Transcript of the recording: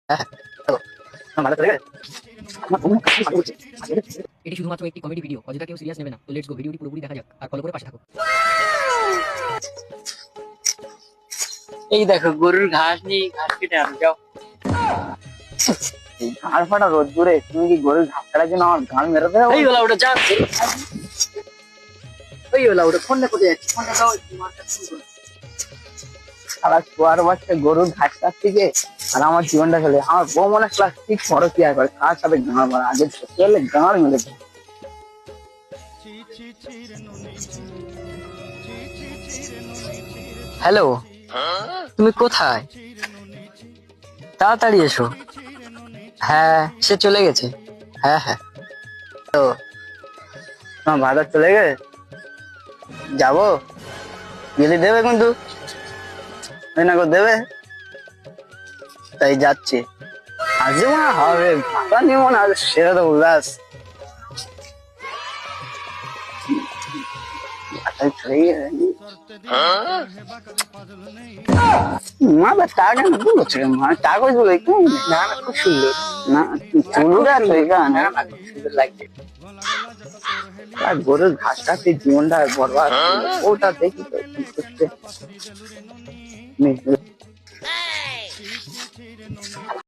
হ্যাঁ, চলো। ভালো চলে গেছে। এটি শুধুমাত্র একটি কমেডি ভিডিও, অযথা কেউ সিরিয়াস নেবে না। তো লেটস গো, ভিডিওটি পুরোপুরি দেখা যাক আর ফলো করে পাশে থাকো। এই দেখো গরুর ঘাস নিয়ে ঘাস কেটে আনো যাও। ঘাড় ফাটা রোদ দূরে, তুমি কি গরুর ঘাস কাটার জন্য আমার ঘাড় মেরে দেবো? এই ওলা ওটা যা ওই ওলা ওটা ফোনটা কোথায় যাচ্ছে, ফোনটা দাও একটু, মারটা ফোন করো। সারা শোয়ার বাচ্চা গরুর ঘাস কাটতে আর আমার জীবনটা চলে। আমার বউ মনে ক্লাস 6 বড় কি আর করে, কার সাথে গাঁড় মারা আগে সত্যি হলে গাঁড় মেরে দেবো। হ্যালো, তুমি কোথায়? তাড়াতাড়ি এসো। হ্যাঁ, সে চলে গেছে। হ্যাঁ হ্যাঁ। তো তোমার বাজার চলে গেছে, যাবো গেলে দেবে কিন্তু, না গো দেবে, তাই যাচ্ছি। আজকে মনে হয় হবে, ভাতা নিয়ে মনে হয় সেটা তো উল্লাস। মা টাকা ভুল হচ্ছে, মা টাকা বলে না না, খুব সুন্দর। না চুলুটা তো এখানে না না, খুব সুন্দর লাগছে। আর গরুর ঘাস কাটতে জীবনটা বরবাদ, ওটা দেখি তো কি করছে।